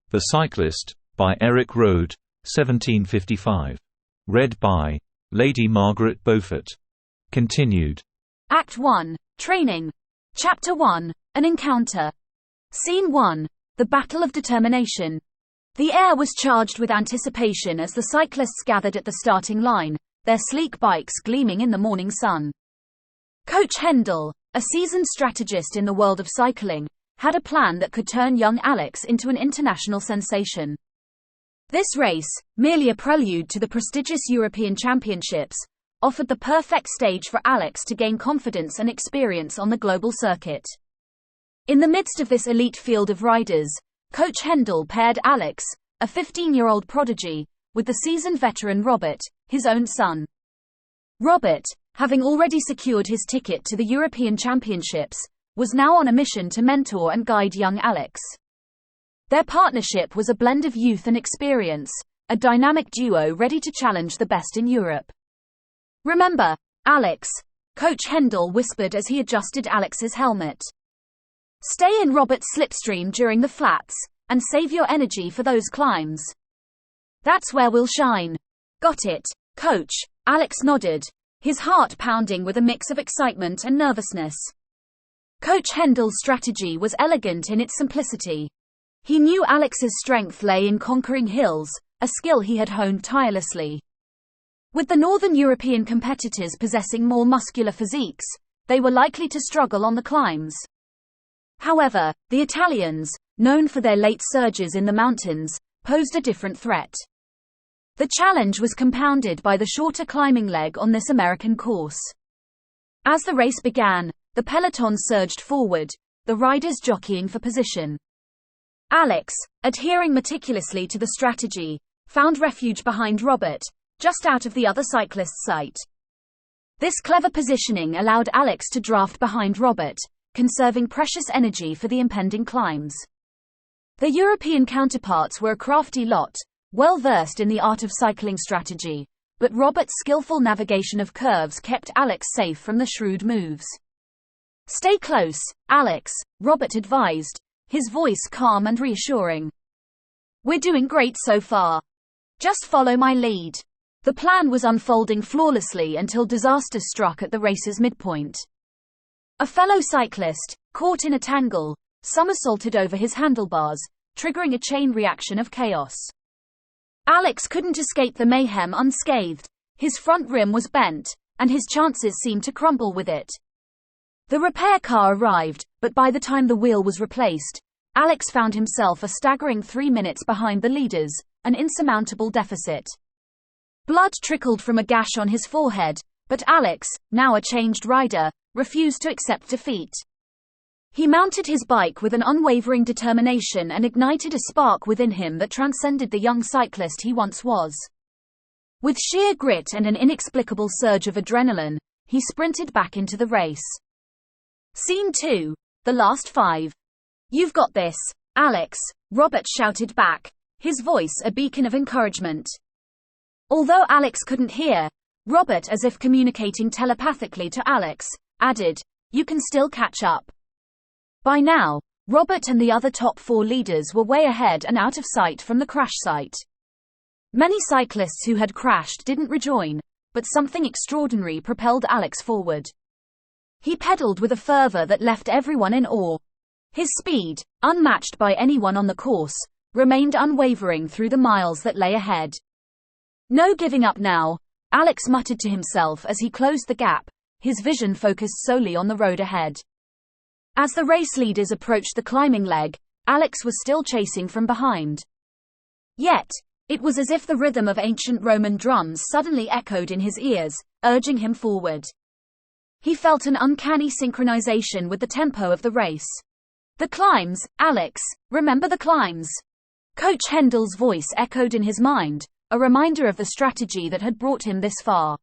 The Cyclist, by Erik Røde, 1755. Read by Lady Margaret Beaufort. Continued. Act 1. Training. Chapter 1. An Encounter. Scene 1. The Battle of Determination. The air was charged with anticipation as the cyclists gathered at the starting line, their sleek bikes gleaming in the morning sun. Coach Hendel, a seasoned strategist in the world of cycling, had a plan that could turn young Alex into an international sensation. This race, merely a prelude to the prestigious European Championships, offered the perfect stage for Alex to gain confidence and experience on the global circuit. In the midst of this elite field of riders, Coach Hendel paired Alex, a 15-year-old prodigy, with the seasoned veteran Robert, his own son. Robert, having already secured his ticket to the European Championships, was now on a mission to mentor and guide young Alex. Their partnership was a blend of youth and experience, a dynamic duo ready to challenge the best in Europe. "Remember, Alex," Coach Hendel whispered as he adjusted Alex's helmet. "Stay in Robert's slipstream during the flats, and save your energy for those climbs. That's where we'll shine." "Got it, Coach," Alex nodded, his heart pounding with a mix of excitement and nervousness. Coach Hendel's strategy was elegant in its simplicity. He knew Alex's strength lay in conquering hills, a skill he had honed tirelessly. With the Northern European competitors possessing more muscular physiques, they were likely to struggle on the climbs. However, the Italians, known for their late surges in the mountains, posed a different threat. The challenge was compounded by the shorter climbing leg on this American course. As the race began, the peloton surged forward, the riders jockeying for position. Alex, adhering meticulously to the strategy, found refuge behind Robert, just out of the other cyclist's sight. This clever positioning allowed Alex to draft behind Robert, conserving precious energy for the impending climbs. The European counterparts were a crafty lot, well versed in the art of cycling strategy, but Robert's skillful navigation of curves kept Alex safe from the shrewd moves. "Stay close, Alex," Robert advised, his voice calm and reassuring. "We're doing great so far. Just follow my lead." The plan was unfolding flawlessly until disaster struck at the race's midpoint. A fellow cyclist, caught in a tangle, somersaulted over his handlebars, triggering a chain reaction of chaos. Alex couldn't escape the mayhem unscathed. His front rim was bent, and his chances seemed to crumble with it. The repair car arrived, but by the time the wheel was replaced, Alex found himself a staggering 3 minutes behind the leaders, an insurmountable deficit. Blood trickled from a gash on his forehead, but Alex, now a changed rider, refused to accept defeat. He mounted his bike with an unwavering determination and ignited a spark within him that transcended the young cyclist he once was. With sheer grit and an inexplicable surge of adrenaline, he sprinted back into the race. Scene 2. The last 5. "You've got this, Alex," Robert shouted back, his voice a beacon of encouragement. Although Alex couldn't hear, Robert, as if communicating telepathically to Alex, added, "You can still catch up." By now, Robert and the other top 4 leaders were way ahead and out of sight from the crash site. Many cyclists who had crashed didn't rejoin, but something extraordinary propelled Alex forward. He pedaled with a fervor that left everyone in awe. His speed, unmatched by anyone on the course, remained unwavering through the miles that lay ahead. "No giving up now," Alex muttered to himself as he closed the gap, his vision focused solely on the road ahead. As the race leaders approached the climbing leg, Alex was still chasing from behind. Yet, it was as if the rhythm of ancient Roman drums suddenly echoed in his ears, urging him forward. He felt an uncanny synchronization with the tempo of the race. "The climbs, Alex, remember the climbs." Coach Hendel's voice echoed in his mind, a reminder of the strategy that had brought him this far.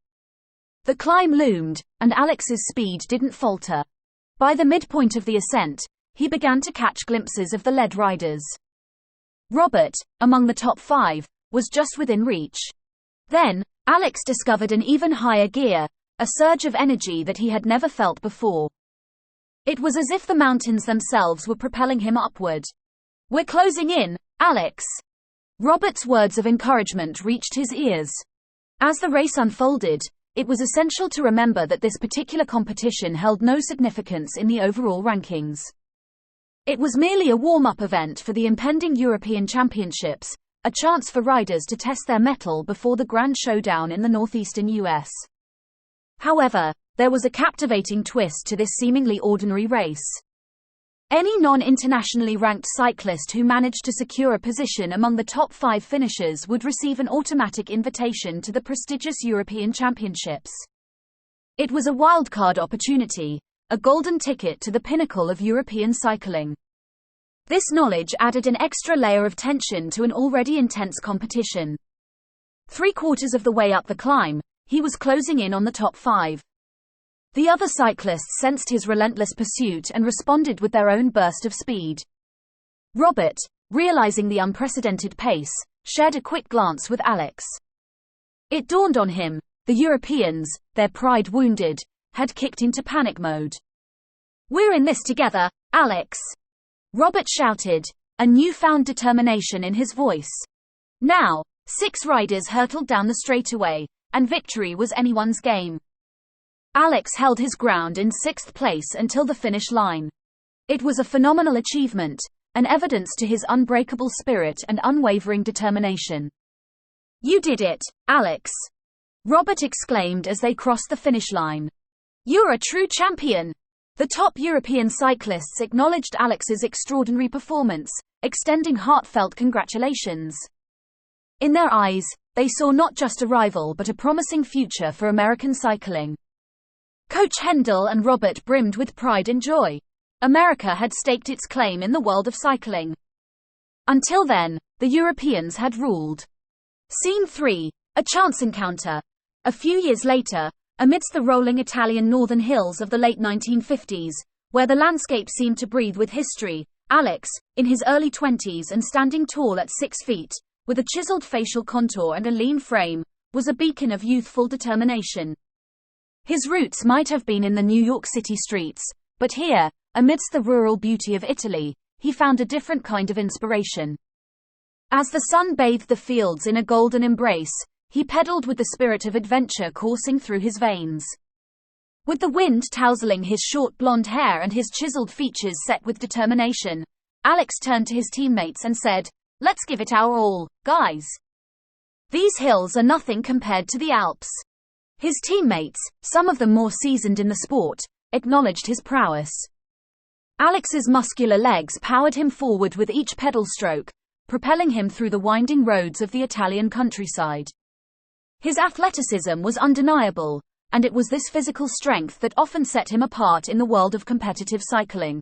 The climb loomed, and Alex's speed didn't falter. By the midpoint of the ascent, he began to catch glimpses of the lead riders. Robert, among the top 5, was just within reach. Then, Alex discovered an even higher gear, a surge of energy that he had never felt before. It was as if the mountains themselves were propelling him upward. "We're closing in," Alex." Robert's words of encouragement reached his ears. As the race unfolded, it was essential to remember that this particular competition held no significance in the overall rankings. It was merely a warm-up event for the impending European Championships, a chance for riders to test their mettle before the grand showdown in the northeastern US. However, there was a captivating twist to this seemingly ordinary race. Any non-internationally ranked cyclist who managed to secure a position among the top 5 finishers would receive an automatic invitation to the prestigious European Championships. It was a wildcard opportunity, a golden ticket to the pinnacle of European cycling. This knowledge added an extra layer of tension to an already intense competition. 3/4 of the way up the climb, he was closing in on the top 5. The other cyclists sensed his relentless pursuit and responded with their own burst of speed. Robert, realizing the unprecedented pace, shared a quick glance with Alex. It dawned on him, the Europeans, their pride wounded, had kicked into panic mode. "We're in this together, Alex!" Robert shouted, a newfound determination in his voice. Now, 6 riders hurtled down the straightaway, and victory was anyone's game. Alex held his ground in 6th place until the finish line. It was a phenomenal achievement, an evidence to his unbreakable spirit and unwavering determination. "You did it, Alex!" Robert exclaimed as they crossed the finish line. "You're a true champion!" The top European cyclists acknowledged Alex's extraordinary performance, extending heartfelt congratulations. In their eyes, they saw not just a rival but a promising future for American cycling. Coach Hendel and Robert brimmed with pride and joy. America had staked its claim in the world of cycling. Until then, the Europeans had ruled. Scene 3, a chance encounter. A few years later, amidst the rolling Italian northern hills of the late 1950s, where the landscape seemed to breathe with history, Alex, in his early 20s and standing tall at 6 feet, with a chiseled facial contour and a lean frame, was a beacon of youthful determination. His roots might have been in the New York City streets, but here, amidst the rural beauty of Italy, he found a different kind of inspiration. As the sun bathed the fields in a golden embrace, he pedaled with the spirit of adventure coursing through his veins. With the wind tousling his short blonde hair and his chiseled features set with determination, Alex turned to his teammates and said, "Let's give it our all, guys. These hills are nothing compared to the Alps." His teammates, some of them more seasoned in the sport, acknowledged his prowess. Alex's muscular legs powered him forward with each pedal stroke, propelling him through the winding roads of the Italian countryside. His athleticism was undeniable, and it was this physical strength that often set him apart in the world of competitive cycling.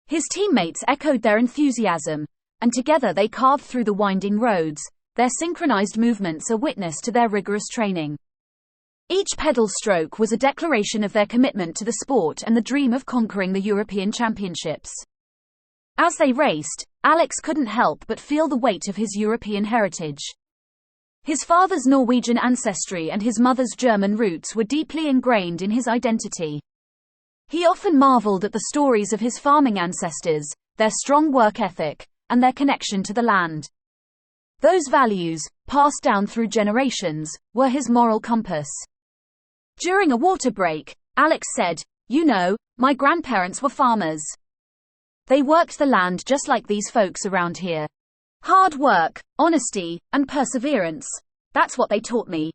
His teammates echoed their enthusiasm, and together they carved through the winding roads, their synchronized movements a witness to their rigorous training. Each pedal stroke was a declaration of their commitment to the sport and the dream of conquering the European Championships. As they raced, Alex couldn't help but feel the weight of his European heritage. His father's Norwegian ancestry and his mother's German roots were deeply ingrained in his identity. He often marveled at the stories of his farming ancestors, their strong work ethic, and their connection to the land. Those values, passed down through generations, were his moral compass. During a water break, Alex said, "You know, my grandparents were farmers. They worked the land just like these folks around here. Hard work, honesty, and perseverance. That's what they taught me.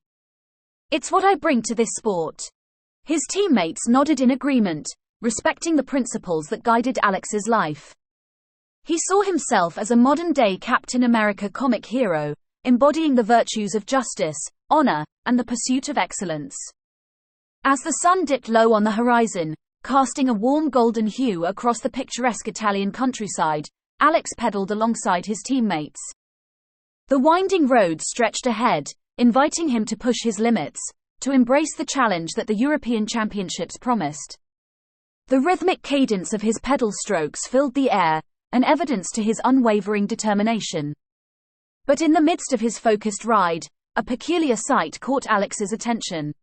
It's what I bring to this sport." His teammates nodded in agreement, respecting the principles that guided Alex's life. He saw himself as a modern-day Captain America comic hero, embodying the virtues of justice, honor, and the pursuit of excellence. As the sun dipped low on the horizon, casting a warm golden hue across the picturesque Italian countryside, Alex pedaled alongside his teammates. The winding road stretched ahead, inviting him to push his limits, to embrace the challenge that the European Championships promised. The rhythmic cadence of his pedal strokes filled the air, an evidence to his unwavering determination. But in the midst of his focused ride, a peculiar sight caught Alex's attention.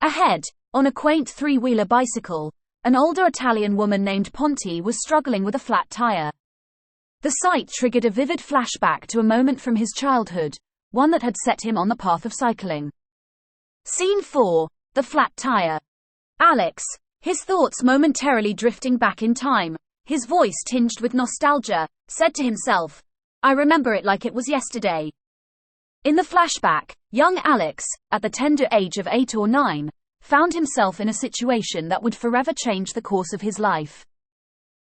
Ahead, on a quaint 3-wheeler bicycle, an older Italian woman named Ponti was struggling with a flat tire. The sight triggered a vivid flashback to a moment from his childhood, one that had set him on the path of cycling. Scene 4. The flat tire. Alex, his thoughts momentarily drifting back in time, his voice tinged with nostalgia, said to himself, "I remember it like it was yesterday." In the flashback, young Alex, at the tender age of 8 or 9, found himself in a situation that would forever change the course of his life.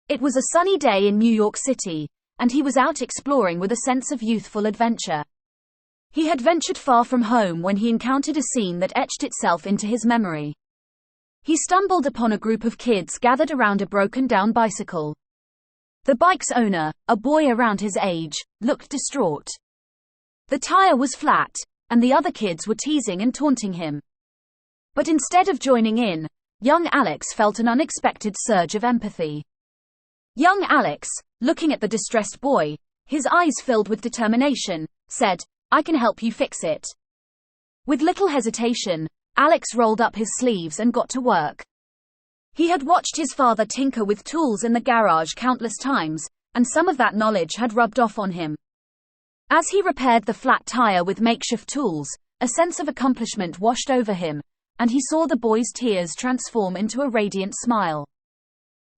It was a sunny day in New York City, and he was out exploring with a sense of youthful adventure. He had ventured far from home when he encountered a scene that etched itself into his memory. He stumbled upon a group of kids gathered around a broken-down bicycle. The bike's owner, a boy around his age, looked distraught. The tire was flat, and the other kids were teasing and taunting him. But instead of joining in, young Alex felt an unexpected surge of empathy. Young Alex, looking at the distressed boy, his eyes filled with determination, said, "I can help you fix it." With little hesitation, Alex rolled up his sleeves and got to work. He had watched his father tinker with tools in the garage countless times, and some of that knowledge had rubbed off on him. As he repaired the flat tire with makeshift tools, a sense of accomplishment washed over him, and he saw the boy's tears transform into a radiant smile.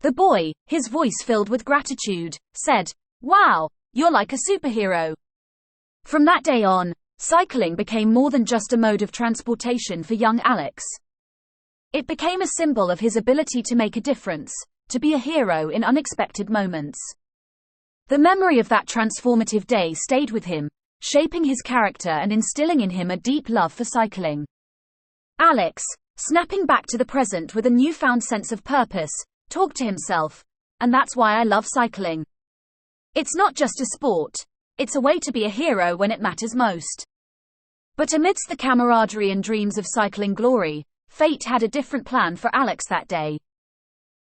The boy, his voice filled with gratitude, said, "Wow, you're like a superhero." From that day on, cycling became more than just a mode of transportation for young Alex. It became a symbol of his ability to make a difference, to be a hero in unexpected moments. The memory of that transformative day stayed with him, shaping his character and instilling in him a deep love for cycling. Alex, snapping back to the present with a newfound sense of purpose, talked to himself, "And that's why I love cycling. It's not just a sport, it's a way to be a hero when it matters most." But amidst the camaraderie and dreams of cycling glory, fate had a different plan for Alex that day.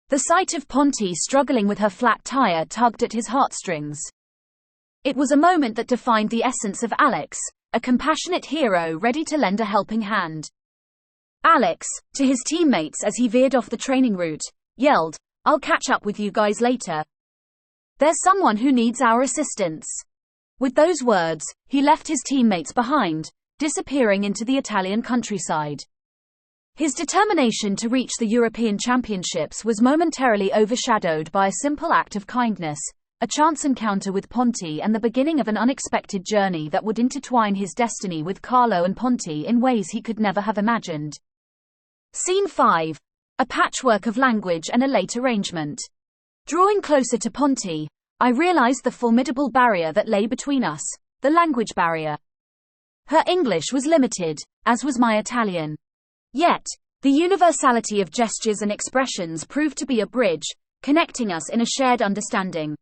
The sight of Ponty struggling with her flat tire tugged at his heartstrings. It was a moment that defined the essence of Alex, a compassionate hero ready to lend a helping hand. Alex, to his teammates as he veered off the training route, yelled, "I'll catch up with you guys later. There's someone who needs our assistance." With those words, he left his teammates behind, disappearing into the Italian countryside. His determination to reach the European Championships was momentarily overshadowed by a simple act of kindness, a chance encounter with Ponty and the beginning of an unexpected journey that would intertwine his destiny with Carlo and Ponty in ways he could never have imagined. Scene 5. A patchwork of language and a late arrangement. Drawing closer to Ponty, I realized the formidable barrier that lay between us, the language barrier. Her English was limited, as was my Italian. Yet, the universality of gestures and expressions proved to be a bridge, connecting us in a shared understanding.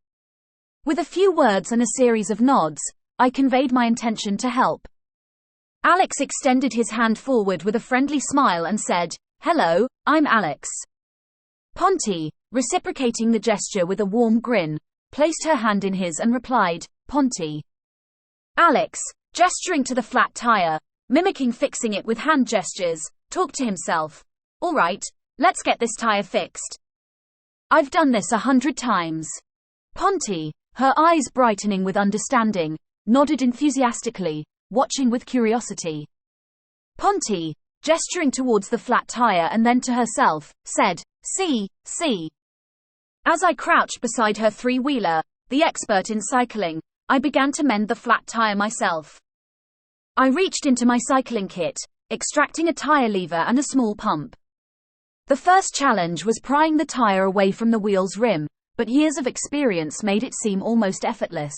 With a few words and a series of nods, I conveyed my intention to help. Alex extended his hand forward with a friendly smile and said, "Hello, I'm Alex." Ponty, reciprocating the gesture with a warm grin, placed her hand in his and replied, "Ponty." Alex, gesturing to the flat tire, mimicking fixing it with hand gestures, talked to himself, "All right, let's get this tire fixed. I've done this 100 times. Ponty, her eyes brightening with understanding, nodded enthusiastically, watching with curiosity. Ponty, gesturing towards the flat tire and then to herself, said, see. As I crouched beside her three-wheeler, the expert in cycling, I began to mend the flat tire myself. I reached into my cycling kit, extracting a tire lever and a small pump. The first challenge was prying the tire away from the wheel's rim, but years of experience made it seem almost effortless.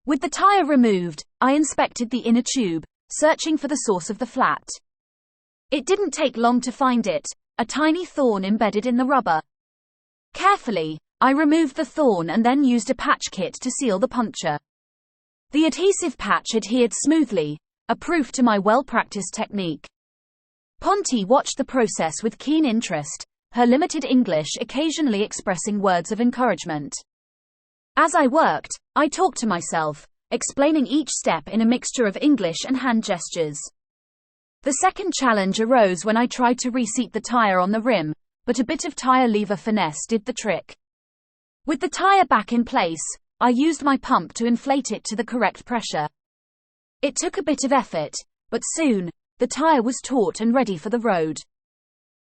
With the tire removed, I inspected the inner tube, searching for the source of the flat. It didn't take long to find it, a tiny thorn embedded in the rubber. Carefully, I removed the thorn and then used a patch kit to seal the puncture. The adhesive patch adhered smoothly, a proof to my well-practiced technique. Ponty watched the process with keen interest, her limited English occasionally expressing words of encouragement. As I worked, I talked to myself, explaining each step in a mixture of English and hand gestures. The second challenge arose when I tried to reseat the tire on the rim, but a bit of tire lever finesse did the trick. With the tire back in place, I used my pump to inflate it to the correct pressure. It took a bit of effort, but soon, the tire was taut and ready for the road.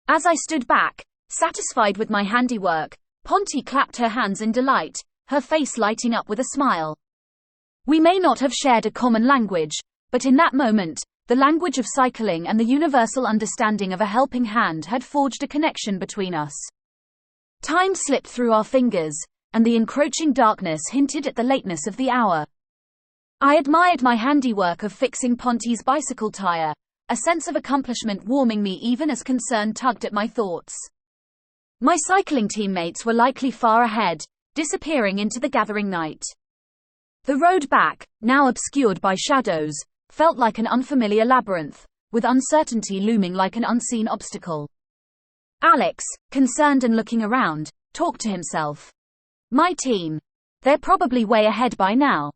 As I stood back, satisfied with my handiwork, Ponty clapped her hands in delight, her face lighting up with a smile. We may not have shared a common language, but in that moment, the language of cycling and the universal understanding of a helping hand had forged a connection between us. Time slipped through our fingers, and the encroaching darkness hinted at the lateness of the hour. I admired my handiwork of fixing Ponty's bicycle tire, a sense of accomplishment warming me even as concern tugged at my thoughts. My cycling teammates were likely far ahead, disappearing into the gathering night. The road back, now obscured by shadows, felt like an unfamiliar labyrinth, with uncertainty looming like an unseen obstacle. Alex, concerned and looking around, talked to himself. My team. They're probably way ahead by now.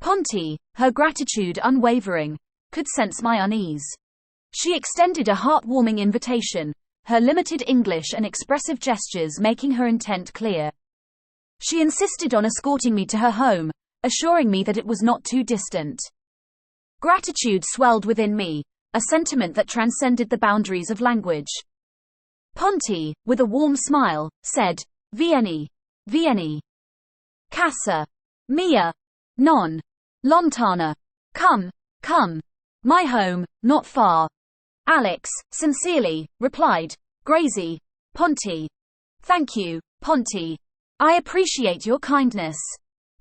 Ponty, her gratitude unwavering, could sense my unease. She extended a heartwarming invitation, her limited English and expressive gestures making her intent clear. She insisted on escorting me to her home, assuring me that it was not too distant. Gratitude swelled within me, a sentiment that transcended the boundaries of language. Ponty, with a warm smile, said, Vieni. Vieni. Casa. Mia. Non. Lontana. Come. Come. My home, not far. Alex, sincerely, replied, Grazie. Ponty. Thank you, Ponty. I appreciate your kindness.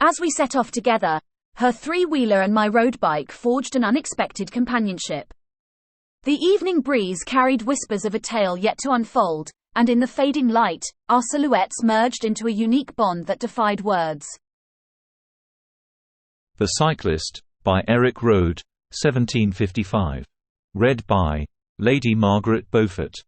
As we set off together, her three-wheeler and my road bike forged an unexpected companionship. The evening breeze carried whispers of a tale yet to unfold, and in the fading light, our silhouettes merged into a unique bond that defied words. The Cyclist, by Erik Røde, 1755. Read by Lady Margaret Beaufort.